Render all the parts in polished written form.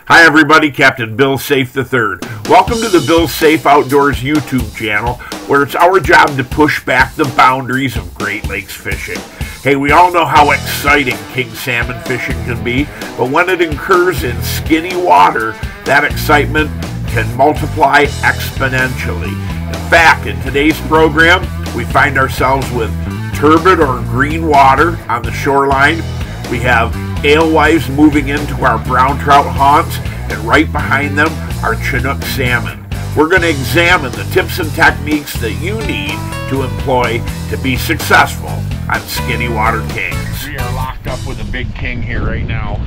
Hi everybody, Captain Bill Safe III. Welcome to the Bill Safe Outdoors YouTube channel, where it's our job to push back the boundaries of Great Lakes fishing. Hey, we all know how exciting king salmon fishing can be, but when it occurs in skinny water, that excitement can multiply exponentially. In fact, in today's program, we find ourselves with turbid or green water on the shoreline. We have alewives moving into our brown trout haunts, and right behind them are Chinook salmon. We're going to examine the tips and techniques that you need to employ to be successful on skinny water kings. We are locked up with a big king here right now.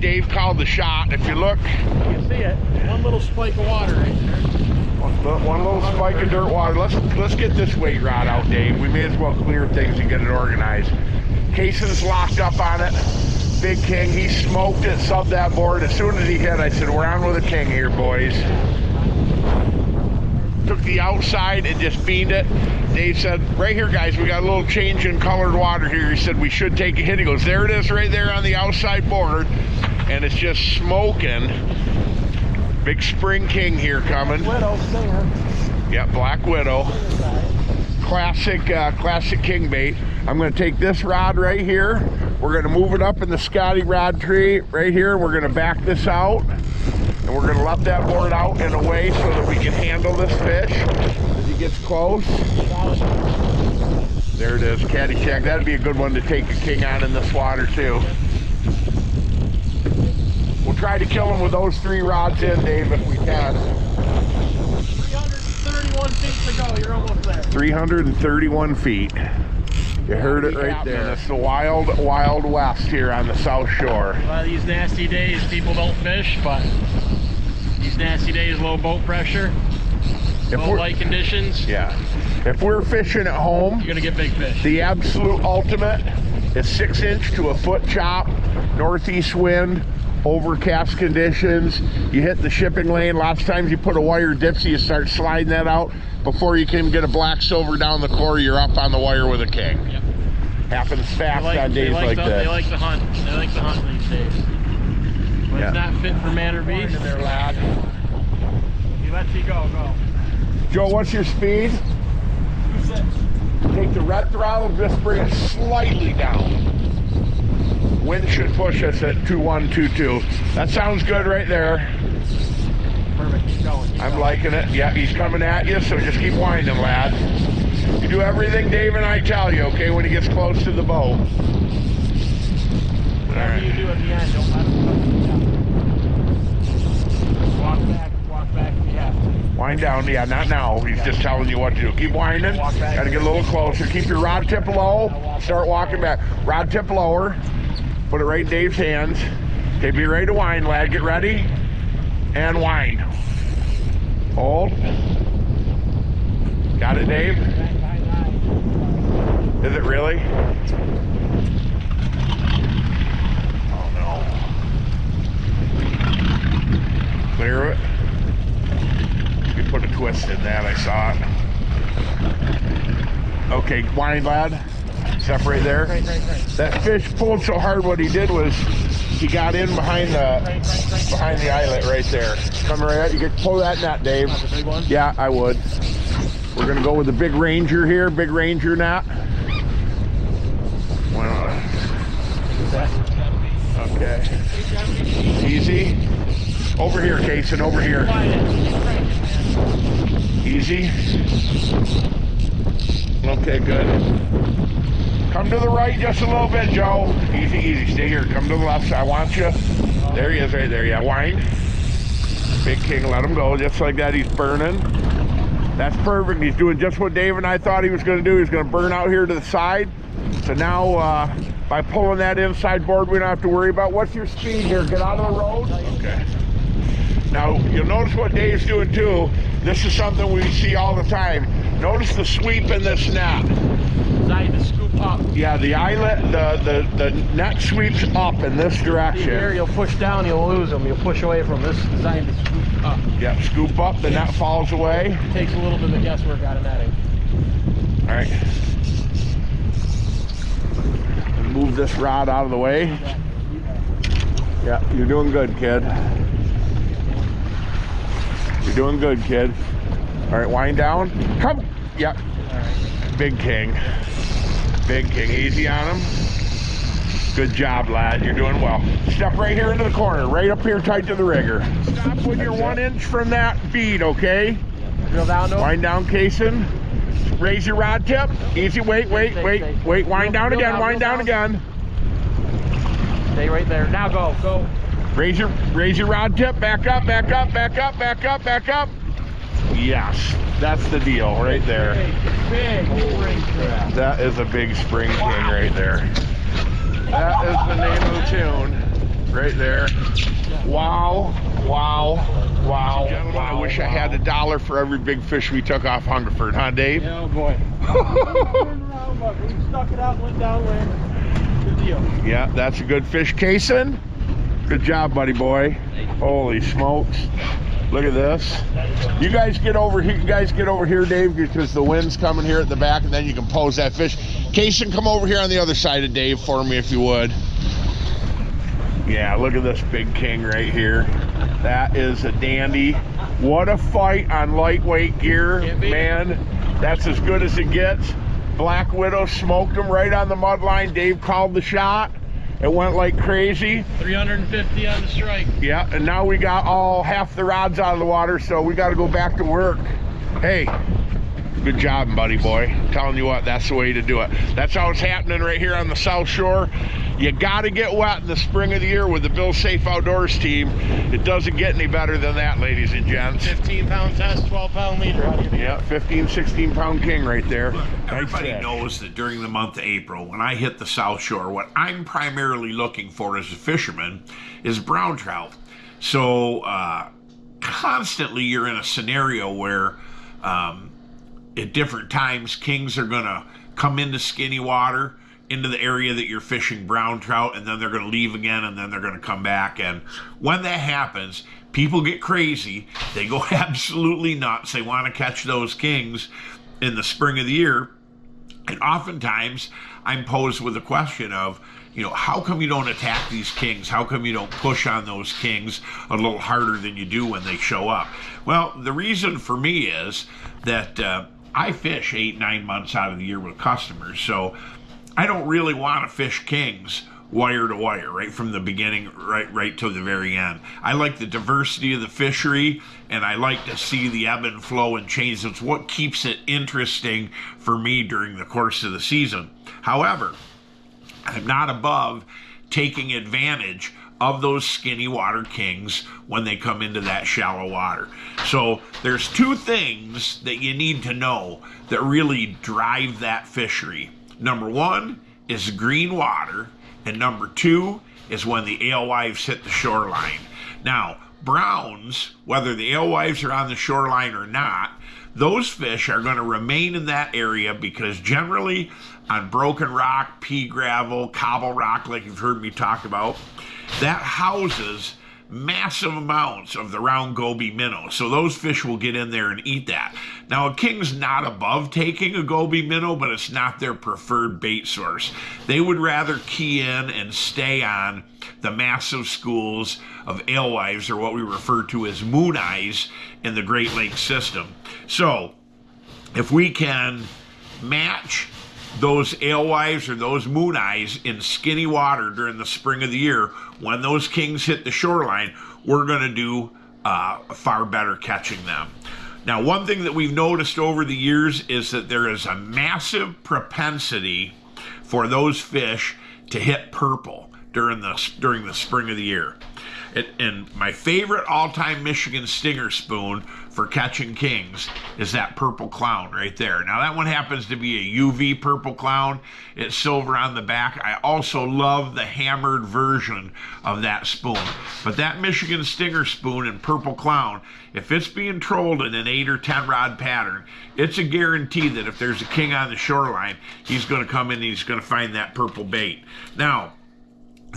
Dave called the shot. If you look, you can see it. One little spike of water right there. One little spike of dirt water. Let's get this weight rod out, Dave. We may as well clear things and get it organized. Cason's locked up on it. Big king, he smoked it, subbed that board. As soon as he hit, I said, we're on with a king here, boys. Took the outside and just beamed it. Dave said, right here, guys, we got a little change in colored water here. He said, we should take a hit. He goes, there it is right there on the outside border. And it's just smoking. Big spring king here coming. Widow, singer. Yep, Black Widow. Classic king bait. I'm going to take this rod right here. We're going to move it up in the Scotty rod tree right here. We're going to back this out, and we're going to let that board out in a way so that we can handle this fish as he gets close. There it is, Caddyshack. That'd be a good one to take a king on in this water too. We'll try to kill him with those 3 rods in, Dave, if we can. 331 feet to go. You're almost there. 331 feet. You heard it right there. It's the wild, wild west here on the South Shore. A lot of these nasty days, people don't fish, but these nasty days, low boat pressure, low light conditions. Yeah. If we're fishing at home, you're gonna get big fish. The absolute ultimate is 6-inch to a foot chop, northeast wind, overcast conditions. You hit the shipping lane. Lots of times you put a wire dipsy, you start sliding that out. Before you can get a black silver down the core, you're up on the wire with a king. Yep. Happens fast on days like this. They like to hunt. They like to hunt these days. But it's not fit for man or beast. There, lad. He lets you go. Joe, what's your speed? 2.6. Take the red throttle, just bring it slightly down. Wind should push us at 2.1, 2.2. That sounds good right there. Perfect. Keep going. I'm liking it. Yeah, he's coming at you, so just keep winding, lad. You do everything Dave and I tell you, okay, when he gets close to the boat. Whatever you do at the end, don't let him walk back if you have to. Wind down, yeah, not now. He's just telling you what to do. Keep winding. Got to get a little closer. Keep your rod tip low. Start walking back. Rod tip lower. Put it right in Dave's hands. Okay, be ready to wind, lad. Get ready. And wind. Hold. Got it, Dave? Is it really? Oh no. Clear it. You put a twist in that, I saw it. Okay, wind, lad. Separate there. Right. That fish pulled so hard, what he did was he got in behind the eyelet right there. Coming right out. You can pull that net, Dave. The big one? Yeah, I would. We're gonna go with the big Ranger here, big Ranger net. Okay. Easy. Over here, Kason, over here. Easy. Okay, good. Come to the right just a little bit, Joe. Easy. Stay here. Come to the left side. I want you. There he is right there. Yeah, wind. Big king, let him go. Just like that, he's burning. That's perfect. He's doing just what Dave and I thought he was going to do. He's going to burn out here to the side. So now, by pulling that inside board, we don't have to worry about what's your speed here. Get out of the road. Okay. Now, you'll notice what Dave's doing too. This is something we see all the time. Notice the sweep in this net. Designed to scoop up. Yeah, the eyelet, the net sweeps up in this direction. Here, you'll push down, you'll lose them. You'll push away from this. Designed to scoop up. Yeah, scoop up, the net falls away. Takes a little bit of guesswork out of netting. All right. Move this rod out of the way. Yeah, you're doing good, kid. You're doing good, kid. All right, wind down. Come. Yep. Big king. Big king. Easy on him. Good job, lad. You're doing well. Step right here into the corner. Right up here tight to the rigger. Stop when you're 1 inch from that bead, okay? Drill down, no? Wind down, casing. Raise your rod tip. Easy. Wait. Wind down again. Wind down again. Stay right there. Now go. Raise your rod tip. Back up. Yes, that's the deal right there. Big spring crab. That is a big spring king right there. That is the name of the tune right there. Wow. Gentlemen, I wish I had $1 for every big fish we took off Hungerford, huh, Dave? Oh boy. We stuck it out, went downwind. Good deal. Yeah, that's a good fish casing. Good job, buddy boy. Holy smokes. Look at this. You guys get over here, Dave, because the wind's coming here at the back, and then you can pose that fish. Casey, come over here on the other side of Dave for me if you would. Yeah, look at this big king right here. That is a dandy. What a fight on lightweight gear, man. That's as good as it gets. Black Widow smoked him right on the mud line. Dave called the shot. It went like crazy. 350 on the strike. Yeah, and now we got all half the rods out of the water, so we got to go back to work. Hey, good job, buddy boy. I'm telling you what, that's the way to do it. That's how it's happening right here on the South Shore. You got to get wet in the spring of the year with the Bill Safe Outdoors team. It doesn't get any better than that, ladies and gents. 15-pound test, 12-pound leader. How do you do? Yeah, 15, 16-pound king right there. Everybody knows that during the month of April, when I hit the South Shore, what I'm primarily looking for as a fisherman is brown trout. So constantly you're in a scenario where at different times kings are going to come into skinny water, into the area that you're fishing brown trout, and then they're going to leave again, and then they're going to come back. And when that happens, people get crazy. They go absolutely nuts. They want to catch those kings in the spring of the year. And oftentimes I'm posed with a question of, you know, how come you don't attack these kings? How come you don't push on those kings a little harder than you do when they show up? Well, the reason for me is that I fish 8-9 months out of the year with customers, so I don't really want to fish kings wire to wire, right from the beginning right to the very end. I like the diversity of the fishery, and I like to see the ebb and flow and change. It's what keeps it interesting for me during the course of the season. However, I'm not above taking advantage of those skinny water kings when they come into that shallow water. So there's two things that you need to know that really drive that fishery. Number one is green water, and number two is when the alewives hit the shoreline. Now, browns, whether the alewives are on the shoreline or not, those fish are going to remain in that area because generally on broken rock, pea gravel, cobble rock, like you've heard me talk about, that houses massive amounts of the round goby minnow. So those fish will get in there and eat that. Now, a king's not above taking a goby minnow, but it's not their preferred bait source. They would rather key in and stay on the massive schools of alewives, or what we refer to as moon eyes in the Great Lakes system. So if we can match those alewives or those moon eyes in skinny water during the spring of the year, when those kings hit the shoreline, we're going to do far better catching them. Now, one thing that we've noticed over the years is that there is a massive propensity for those fish to hit purple during the spring of the year. And my favorite all-time Michigan stinger spoon for catching kings is that purple clown right there. Now, that one happens to be a UV purple clown. It's silver on the back. I also love the hammered version of that spoon. But that Michigan stinger spoon and purple clown, if it's being trolled in an 8 or 10 rod pattern, it's a guarantee that if there's a king on the shoreline, he's going to come in and he's going to find that purple bait. Now,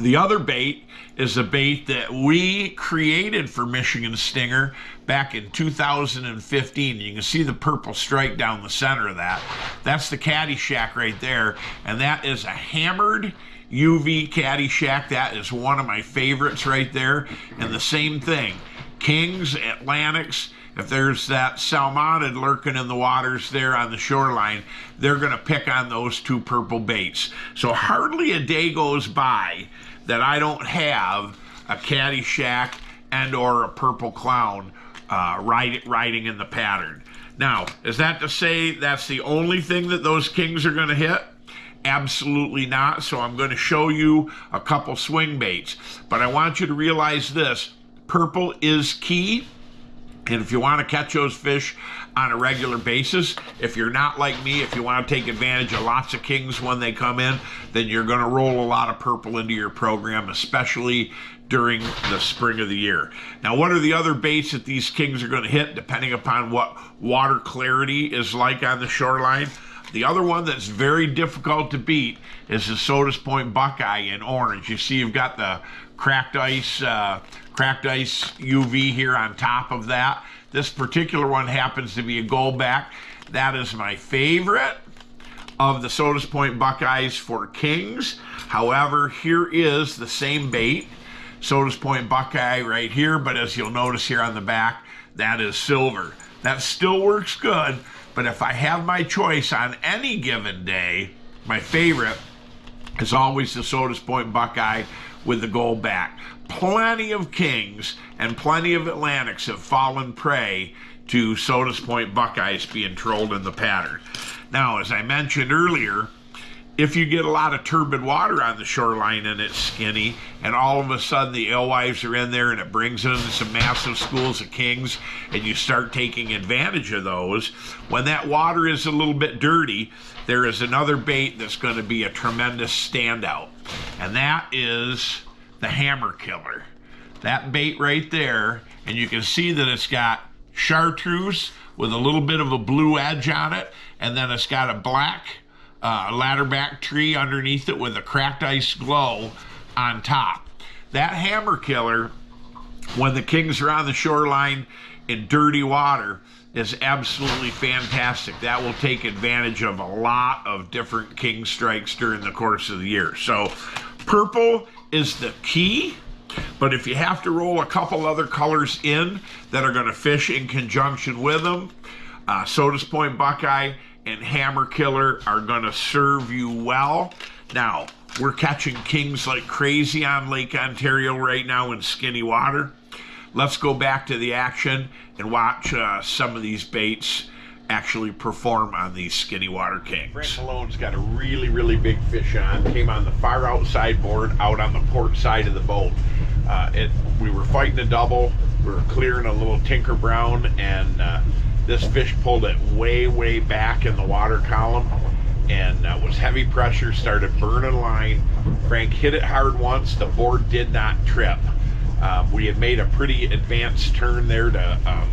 the other bait is a bait that we created for Michigan Stinger back in 2015. You can see the purple stripe down the center of that. That's the Caddyshack right there, and that is a hammered UV Caddyshack. That is one of my favorites right there. And the same thing, kings, Atlantics, if there's that salmonid lurking in the waters there on the shoreline, they're going to pick on those two purple baits. So hardly a day goes by that I don't have a Caddyshack and or a purple clown riding in the pattern. Now, is that to say that's the only thing that those kings are going to hit? Absolutely not. So I'm going to show you a couple swing baits. But I want you to realize this. Purple is key. And if you want to catch those fish on a regular basis, if you're not like me, if you want to take advantage of lots of kings when they come in, then you're going to roll a lot of purple into your program, especially during the spring of the year. Now, what are the other baits that these kings are going to hit, depending upon what water clarity is like on the shoreline? The other one that's very difficult to beat is the Sodas Point Buckeye in orange. You see you've got the cracked ice UV here on top of that. This particular one happens to be a goldback. That is my favorite of the Sodas Point Buckeyes for kings. However, here is the same bait, Sodas Point Buckeye right here, but as you'll notice here on the back, that is silver. That still works good, but if I have my choice on any given day, my favorite is always the Sodas Point Buckeye with the gold back. Plenty of kings and plenty of Atlantics have fallen prey to Sodas Point Buckeyes being trolled in the pattern. Now, as I mentioned earlier, if you get a lot of turbid water on the shoreline and it's skinny, and all of a sudden the alewives are in there and it brings in some massive schools of kings, and you start taking advantage of those, when that water is a little bit dirty, there is another bait that's going to be a tremendous standout, and that is the hammer killer. That bait right there, and you can see that it's got chartreuse with a little bit of a blue edge on it, and then it's got a black ladderback tree underneath it with a cracked ice glow on top. That hammer killer, when the kings are on the shoreline in dirty water, is absolutely fantastic. That will take advantage of a lot of different king strikes during the course of the year. So purple is the key, but if you have to roll a couple other colors in that are going to fish in conjunction with them, Sodas Point Buckeye and Hammer Killer are going to serve you well. Now, we're catching kings like crazy on Lake Ontario right now in skinny water. Let's go back to the action and watch some of these baits actually perform on these skinny water kings. Frank Malone's got a really, really big fish on. Came on the far outside board out on the port side of the boat. We were fighting a double. We were clearing a little Tinker Brown, and this fish pulled it way, way back in the water column, and was heavy pressure, started burning line. Frank hit it hard once. The board did not trip. We had made a pretty advanced turn there to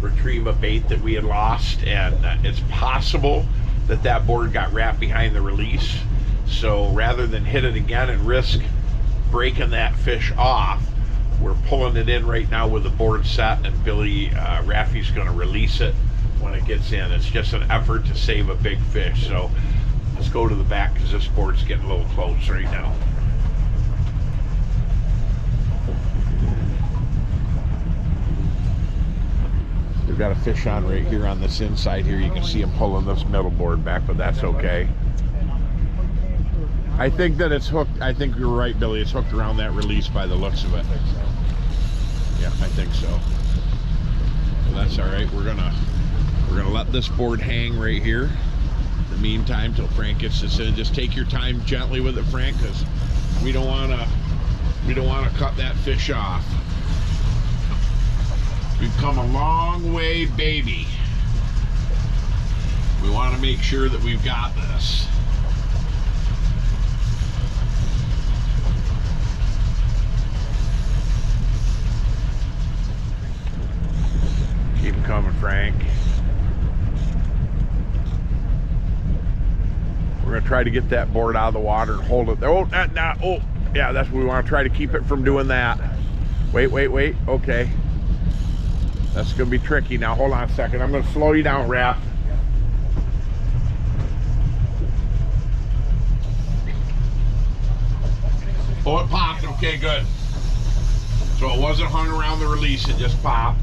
retrieve a bait that we had lost, and it's possible that that board got wrapped behind the release. So rather than hit it again and risk breaking that fish off, we're pulling it in right now with the board set, and Billy Raffy's going to release it when it gets in. It's just an effort to save a big fish. So let's go to the back because this board's getting a little close right now. We've got a fish on right here on this inside here. You can see him pulling this middle board back, but that's okay. I think that it's hooked. I think you're right, Billy. It's hooked around that release by the looks of it. Yeah, I think so. Well, that's all right. We're gonna let this board hang right here. In the meantime, till Frank gets this in, just take your time gently with it, Frank, because we don't wanna cut that fish off. We've come a long way, baby. We want to make sure that we've got this. Keep them coming, Frank. We're going to try to get that board out of the water and hold it. Oh, oh, yeah, that's what we want to try to keep it from doing that. Wait, okay. That's going to be tricky. Now, hold on a second. I'm going to slow you down, Raph. Oh, it popped. Okay, good. So it wasn't hung around the release. It just popped.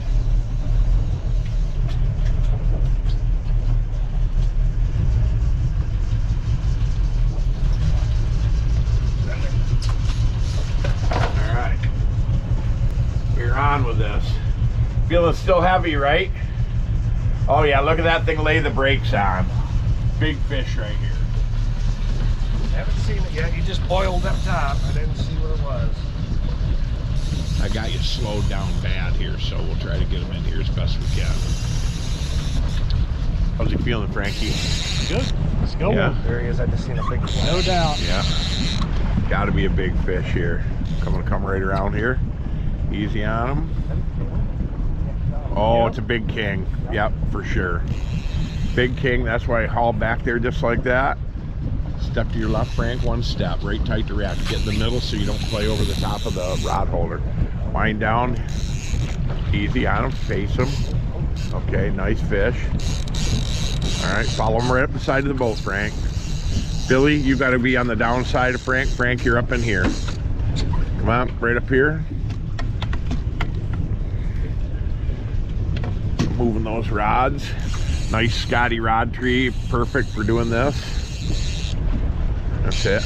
on with this. Feeling still heavy, right? Oh yeah, look at that thing lay the brakes on. Big fish right here. Haven't seen it yet. You just boiled up top. I didn't see what it was. I got you slowed down bad here, so we'll try to get him in here as best we can. How's he feeling, Frankie? Good. Let's go. Yeah. There he is. I just seen a big one. No doubt. Yeah. Got to be a big fish here. Come right around here. Easy on him. Oh, it's a big king. Yep, for sure. Big king. That's why I haul back there just like that. Step to your left, Frank. One step. Right tight to react. Get in the middle so you don't play over the top of the rod holder. Wind down. Easy on him. Face him. Okay, nice fish. All right, follow him right up the side of the boat, Frank. Billy, you got to be on the downside of Frank. Frank, you're up in here. Come on, right up here. Moving those rods. Nice Scotty rod tree, perfect for doing this. That's it.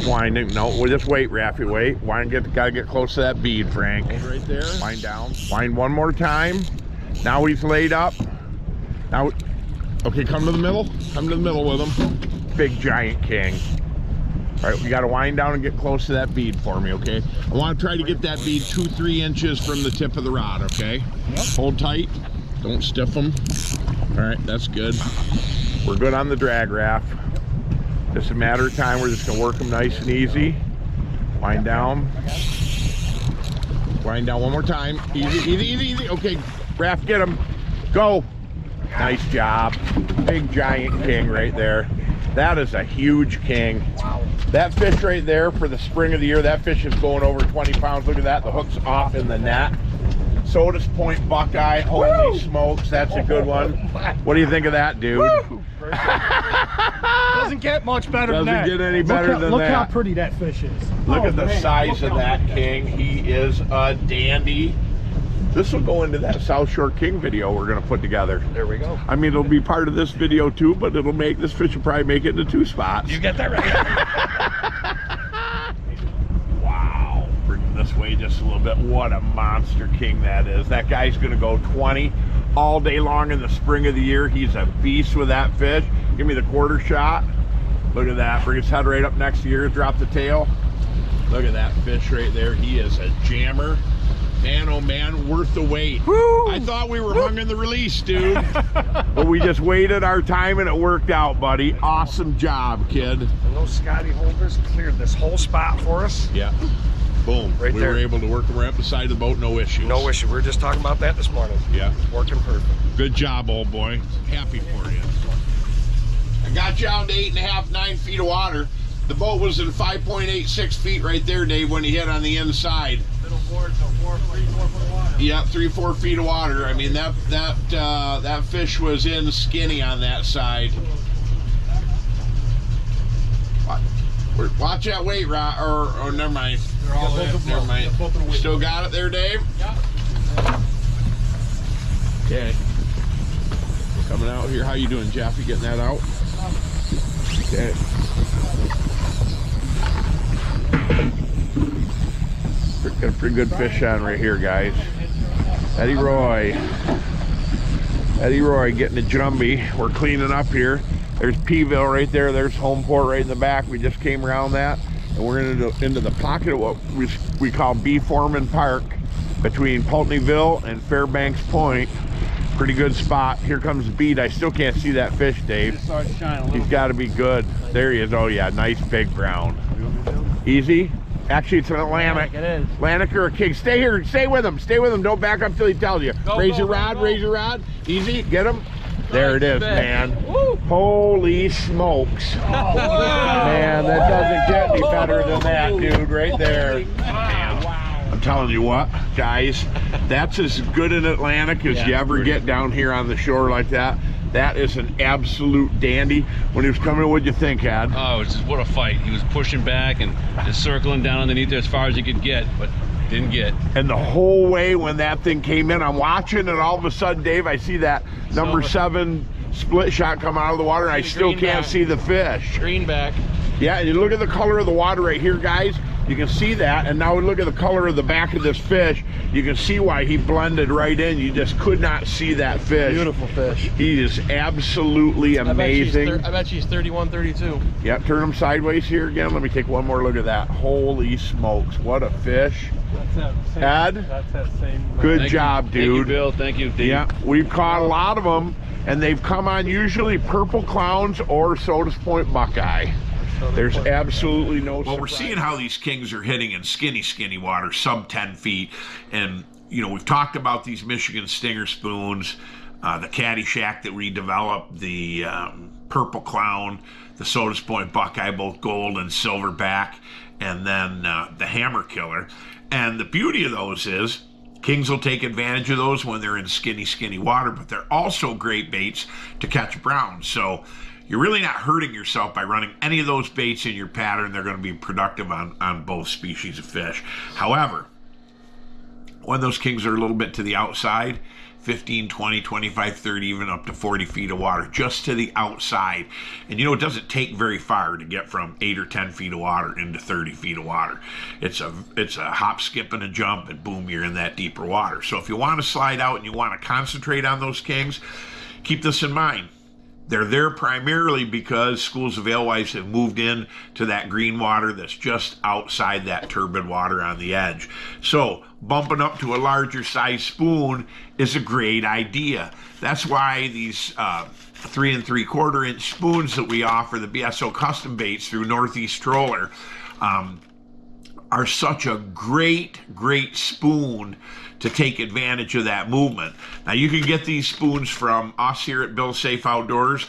Winding. No, we'll just wait, Raffy. Wait. Wind. Gotta get close to that bead, Frank. Right there. Wind down. Wind one more time. Now he's laid up. Now, okay, come to the middle. Come to the middle with him. Big giant king. All right, we got to wind down and get close to that bead for me, okay? I want to try to get that bead 2-3 inches from the tip of the rod, okay? Yep. Hold tight. Don't stiff them. All right, that's good. We're good on the drag raft. Just a matter of time. We're just going to work them nice and easy. Wind down. Wind down one more time. Easy, easy, easy, easy. Okay, Raft, get him. Go. Nice job. Big giant king right there. That is a huge king. That fish right there for the spring of the year, that fish is going over 20 pounds. Look at that, the hook's off in the net. Sodas Point Buckeye, holy smokes, that's a good one. What do you think of that, dude? Doesn't get much better than that. Doesn't get any better than that. Look how pretty that fish is. Look at the size of that king. He is a dandy. This will go into that South Shore King video we're going to put together. There we go. I mean, it'll be part of this video too, but it'll make this fish will probably make it into 2 spots. You got that right. Wow. Bring him this way just a little bit. What a monster king that is. That guy's going to go 20 all day long in the spring of the year. He's a beast with that fish. Give me the quarter shot. Look at that. Bring his head right up next to yours. Drop the tail. Look at that fish right there. He is a jammer. Man, oh man, worth the wait. Woo! I thought we were hung in the release, dude. But we just waited our time and it worked out, buddy. Awesome job, kid. And those Scotty holders cleared this whole spot for us. Yeah. Boom. Right there. We were able to work them right up the side of the boat, no issues. No issue. We were just talking about that this morning. Yeah. It's working perfect. Good job, old boy. Happy for you. I got you down to 8.5, 9 feet of water. The boat was in 5.86 feet right there, Dave, when he hit on the inside. Middle board, so 3-4 foot of water. Yeah, 3-4 feet of water. I mean, that fish was in skinny on that side. Watch that weight, Rod, or never mind. They're all in. Never mind. Still got it there, Dave? Yeah. Okay. Coming out here. How you doing, Jeff? You getting that out? Okay. Got a pretty good fish on right here, guys. Eddie Roy getting a jumbie. We're cleaning up here. There's Peeville right there. There's Homeport right in the back. We just came around that, and we're into the pocket of what we call B. Foreman Park between Pulteneyville and Fairbanks Point. Pretty good spot. Here comes the bead. I still can't see that fish, Dave. He's got to be good. There he is. Oh yeah, nice big brown. Easy. Actually, it's an Atlantic. It is. Atlantic or a king. Stay here. Stay with him. Stay with him. Don't back up till he tells you. Raise your rod. Raise your rod. Easy. Get him. There it is, man. Woo. Holy smokes. Oh, man, that doesn't get any better than that, dude, right there. Man, I'm telling you what, guys, that's as good an Atlantic as you ever get down here on the shore like that. That is an absolute dandy. When he was coming, what'd you think, Ad? Oh, it's just, what a fight. He was pushing back and just circling down underneath there as far as he could get, but didn't get. And the whole way when that thing came in, I'm watching, and all of a sudden, Dave, I see that number 7 split shot come out of the water, and I still can't see the fish. Green back. Yeah, and you look at the color of the water right here, guys. You can see that, and now look at the color of the back of this fish. You can see why he blended right in. You just could not see that fish. Beautiful fish. He is absolutely amazing. I bet she's 31, 32. Yep, turn him sideways here again. Let me take one more look at that. Holy smokes, what a fish. That's that same. Ed? That's that same. Good job, dude. Thank you, Bill. Thank you, Dave. Yeah, we've caught a lot of them, and they've come on usually purple clowns or Sodas Point Buckeye. There's absolutely no surprise. Well, we're seeing how these kings are hitting in skinny water, sub 10 feet. And, you know, we've talked about these Michigan Stinger spoons, the Caddyshack that we developed, the Purple Clown, the Sodas Point Buckeye, both gold and silverback, and then the Hammer Killer. And the beauty of those is kings will take advantage of those when they're in skinny water, but they're also great baits to catch browns. So you're really not hurting yourself by running any of those baits in your pattern. They're going to be productive on both species of fish. However, when those kings are a little bit to the outside, 15, 20, 25, 30, even up to 40 feet of water, just to the outside. And you know, it doesn't take very far to get from 8 or 10 feet of water into 30 feet of water. It's a hop, skip, and a jump, and boom, you're in that deeper water. So if you want to slide out and you want to concentrate on those kings, keep this in mind. They're there primarily because schools of alewives have moved in to that green water that's just outside that turbid water on the edge. So bumping up to a larger size spoon is a great idea. That's why these 3 3/4 inch spoons that we offer, the BSO custom baits through Northeast Troller, are such a great spoon to take advantage of that movement. Now you can get these spoons from us here at Bill Safe Outdoors.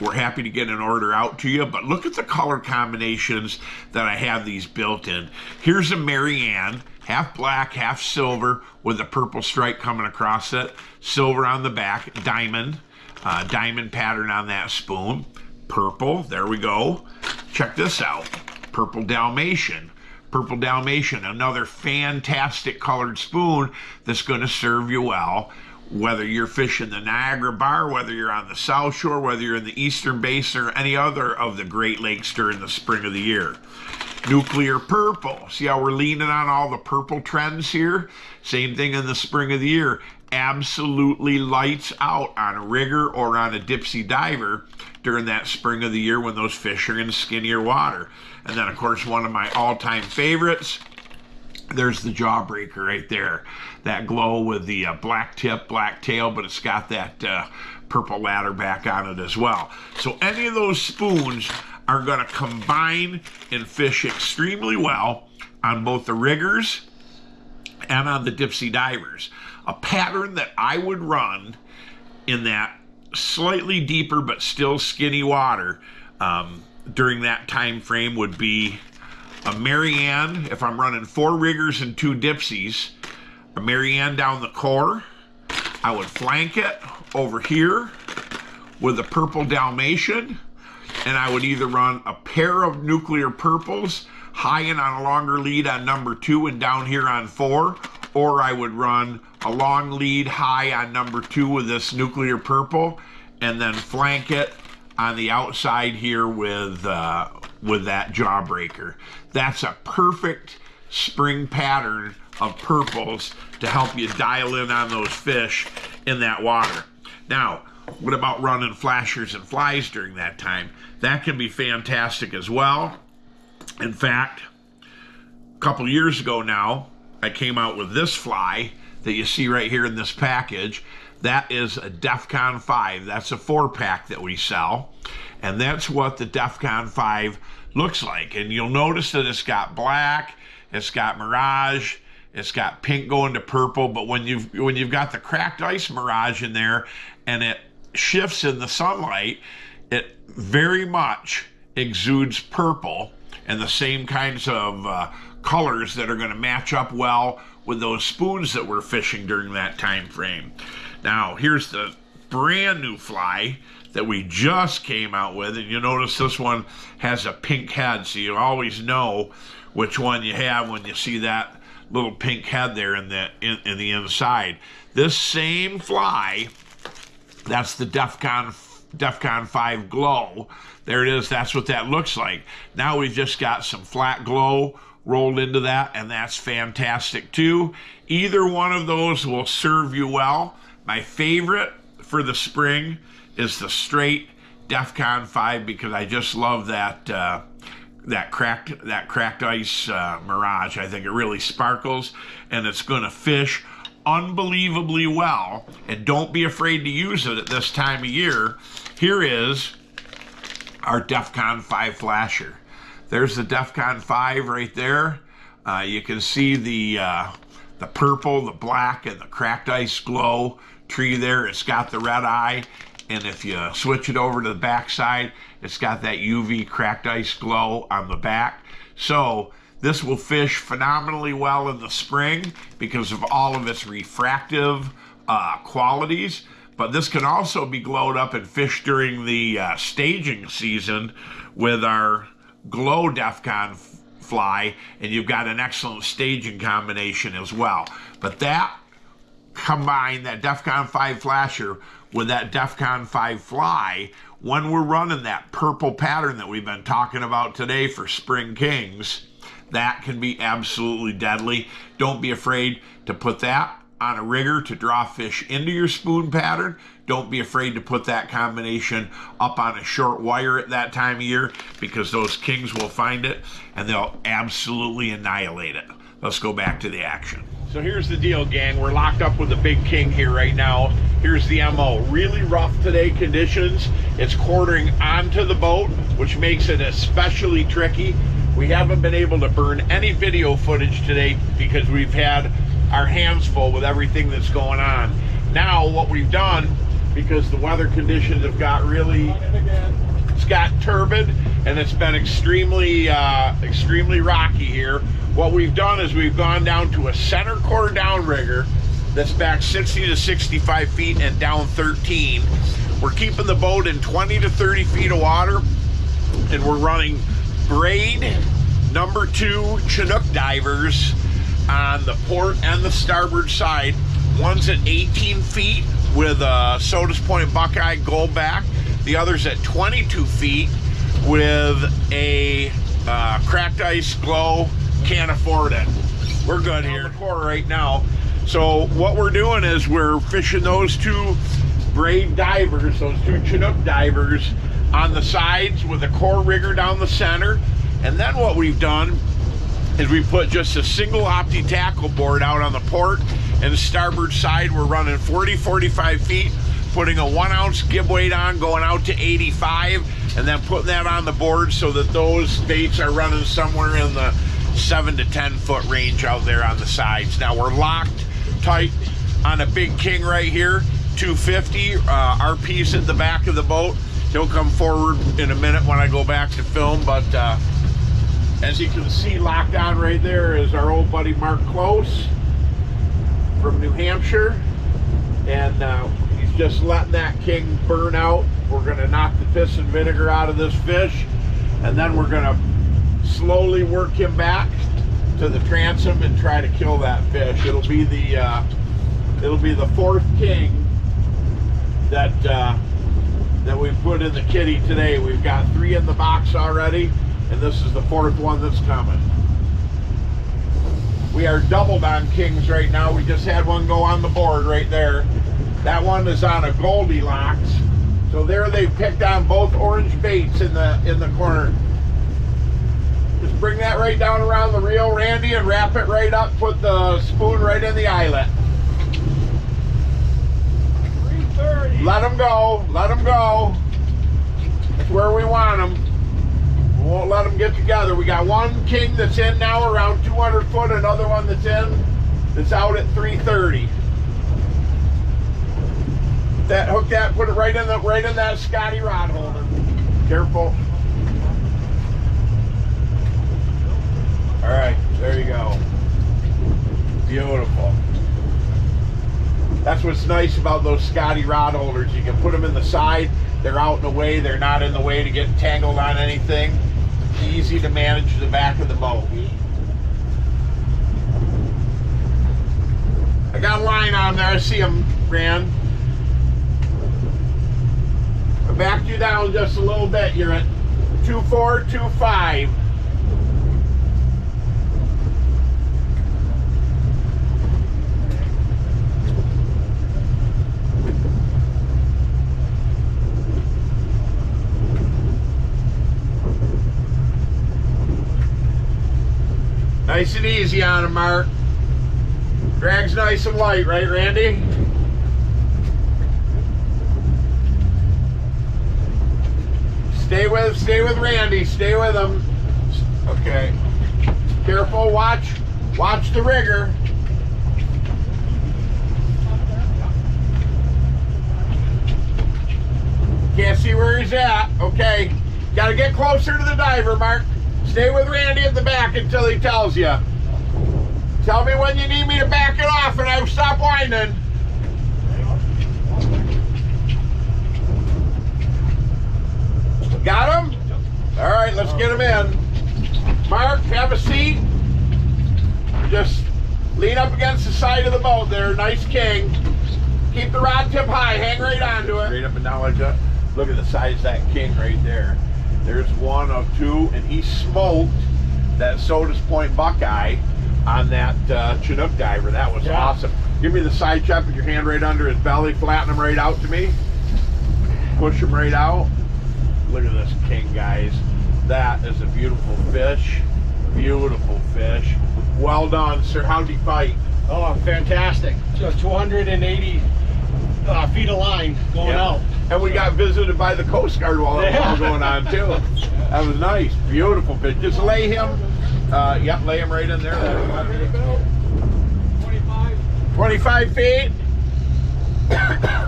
We're happy to get an order out to you, but look at the color combinations that I have these built in. Here's a Marianne, half black, half silver, with a purple stripe coming across it, silver on the back, diamond pattern on that spoon, purple, there we go. Check this out, purple Dalmatian. Purple Dalmatian, another fantastic colored spoon that's going to serve you well, whether you're fishing the Niagara Bar, whether you're on the South Shore, whether you're in the Eastern Basin, or any other of the Great Lakes during the spring of the year. Nuclear purple. See how we're leaning on all the purple trends here? Same thing in the spring of the year. Absolutely lights out on a rigger or on a dipsy diver during that spring of the year when those fish are in skinnier water. And then, of course, one of my all-time favorites, there's the Jawbreaker right there. That glow with the black tip, black tail, but it's got that purple ladder back on it as well. So any of those spoons are going to combine and fish extremely well on both the riggers and on the dipsy divers. A pattern that I would run in that slightly deeper but still skinny water during that time frame would be a Marianne. If I'm running 4 riggers and 2 dipsies, a Marianne down the core. I would flank it over here with a purple Dalmatian, and I would either run a pair of nuclear purples high in on a longer lead on number 2 and down here on 4, or I would run a long lead high on number 2 with this nuclear purple, and then flank it on the outside here with that Jawbreaker. That's a perfect spring pattern of purples to help you dial in on those fish in that water. Now, what about running flashers and flies during that time? That can be fantastic as well. In fact, a couple years ago now, I came out with this fly that you see right here in this package. That is a DEFCON 5. That's a 4-pack that we sell. And that's what the DEFCON 5 looks like. And you'll notice that it's got black, it's got mirage, it's got pink going to purple. But when you've got the cracked ice mirage in there and it shifts in the sunlight, it very much exudes purple and the same kinds of colors that are going to match up well with those spoons that we're fishing during that time frame. Now, here's the brand new fly that we just came out with, and you notice this one has a pink head, so you always know which one you have when you see that little pink head there in the inside. This same fly, that's the DEFCON 5 glow. There it is. That's what that looks like. Now we've just got some flat glow rolled into that, and that's fantastic too. Either one of those will serve you well. My favorite for the spring is the straight DEFCON 5 because I just love that that cracked ice Mirage. I think it really sparkles, and it's going to fish unbelievably well. And don't be afraid to use it at this time of year. Here is our DEFCON 5 flasher. There's the DEFCON 5 right there. You can see the purple, the black, and the cracked ice glow tree there. It's got the red eye, and if you switch it over to the back side, it's got that UV cracked ice glow on the back. So this will fish phenomenally well in the spring because of all of its refractive qualities. But this can also be glowed up and fished during the staging season with our glow DEFCON fly, and you've got an excellent staging combination as well. But that combine, that DEFCON 5 flasher with that DEFCON 5 fly, when we're running that purple pattern that we've been talking about today for Spring Kings, that can be absolutely deadly. Don't be afraid to put that on a rigger to draw fish into your spoon pattern. Don't be afraid to put that combination up on a short wire at that time of year because those kings will find it and they'll absolutely annihilate it. Let's go back to the action. So here's the deal, gang. We're locked up with the big king here right now. Here's the MO. Really rough today conditions. It's quartering onto the boat, which makes it especially tricky. We haven't been able to burn any video footage today because we've had our hands full with everything that's going on. Now what we've done, because the weather conditions have got really, it's got turbid and it's been extremely rocky here. What we've done is we've gone down to a center core downrigger that's back 60 to 65 feet and down 13. We're keeping the boat in 20 to 30 feet of water, and we're running braid #2 Chinook divers on the port and the starboard side. One's at 18 feet with a Sodas Point Buckeye Goldback. The other's at 22 feet with a cracked ice glow. Can't afford it. We're good here. Core right now. So what we're doing is we're fishing those two braid divers, those two Chinook divers on the sides with a core rigger down the center. And then what we've done is we put just a single opti tackle board out on the port and the starboard side. We're running 40-45 feet, putting a 1 ounce gib weight on, going out to 85, and then putting that on the board so that those baits are running somewhere in the 7 to 10 foot range out there on the sides. Now we're locked tight on a big king right here, 250. RP's at the back of the boat. He'll come forward in a minute when I go back to film, but as you can see, locked on right there is our old buddy Mark Close from New Hampshire, and he's just letting that king burn out. We're going to knock the piss and vinegar out of this fish, and then we're going to slowly work him back to the transom and try to kill that fish. It'll be the fourth king that we put in the kitty today. We've got 3 in the box already, and this is the 4th one that's coming. We are doubled on kings right now. We just had one go on the board right there. That one is on a Goldilocks. So there they picked on both orange baits in the corner. Just bring that right down around the reel, Randy, and wrap it right up. Put the spoon right in the eyelet. 330. Let them go. Let them go. That's where we want them. We won't let them get together. We got one king that's in now around 200 foot, another one that's in that's out at 330. That hook that, put it right in that Scotty rod holder. Careful. All right, there you go. Beautiful. That's what's nice about those Scotty rod holders. You can put them in the side. They're out in the way. They're not in the way to get tangled on anything. Easy to manage the back of the boat. I got a line on there. I see him, Rand. I backed you down just a little bit. You're at 2425. Nice and easy on him, Mark. Drag's nice and light, right, Randy? Stay with Randy. Stay with him. Okay. Careful. Watch the rigger. Can't see where he's at. Okay. Got to get closer to the diver, Mark. Stay with Randy at the back until he tells you. Tell me when you need me to back it off and I'll stop whining. Got him? All right, let's get him in. Mark, have a seat. Just lean up against the side of the boat there. Nice king. Keep the rod tip high. Hang right onto it. Straight up and down like that. Look at the size of that king right there. There's one of two, and he smoked that Sodas Point Buckeye on that Chinook diver. That was awesome. Give me the side chop with your hand right under his belly. Flatten him right out to me. Push him right out. Look at this king, guys. That is a beautiful fish. Beautiful fish. Well done, sir. How'd he fight? Oh, fantastic. Just 280 feet of line going out. And we got visited by the Coast Guard while that was going on, too. That was nice. Beautiful fish. Just lay him. Yep, lay him right in there. 25 feet.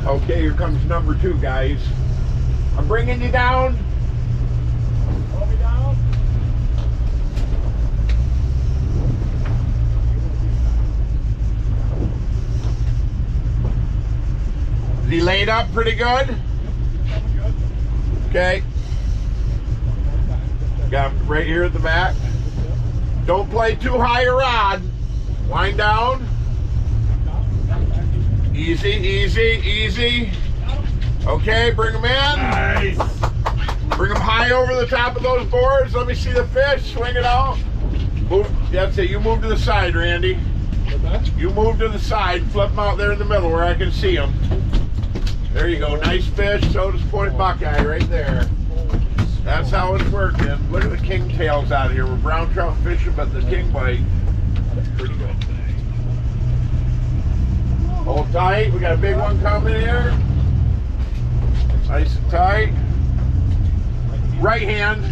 Okay, here comes number two, guys. I'm bringing you down. Hold me down. Is he laid up pretty good? Okay. Got him right here at the back. Don't play too high a rod. Wind down. Easy, easy, easy. Okay, bring him in. Nice. Bring him high over the top of those boards. Let me see the fish. Swing it out. Move. That's it. You move to the side, Randy. You move to the side. Flip him out there in the middle where I can see him. There you go. Nice fish. Sodas Point Buckeye right there. That's how it's working. Look at the king tails out of here. We're brown trout fishing, but the king bite. Pretty good. Hold tight. We got a big one coming here. Nice and tight. Right hand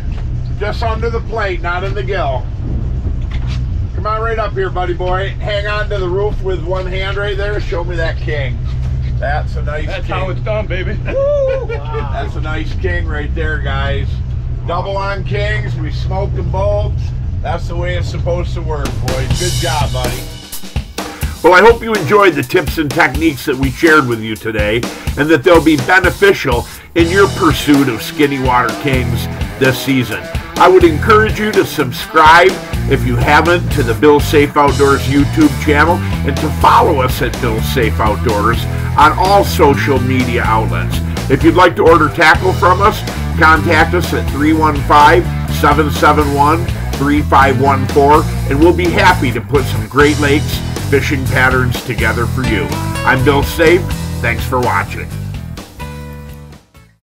just under the plate, not in the gill. Come on right up here, buddy boy. Hang on to the roof with one hand right there. Show me that king. That's a nice That's king. how it's done, baby. Woo! Wow. That's a nice king right there, guys. Double on kings. We smoked them both. That's the way it's supposed to work, boys. Good job, buddy. Well, I hope you enjoyed the tips and techniques that we shared with you today, and that they'll be beneficial in your pursuit of skinny water kings this season. I would encourage you to subscribe, if you haven't, to the Bill Safe Outdoors YouTube channel, and to follow us at Bill Safe Outdoors on all social media outlets. If you'd like to order tackle from us, contact us at 315-771-3514, and we'll be happy to put some Great Lakes fishing patterns together for you. I'm Bill Safe. Thanks for watching.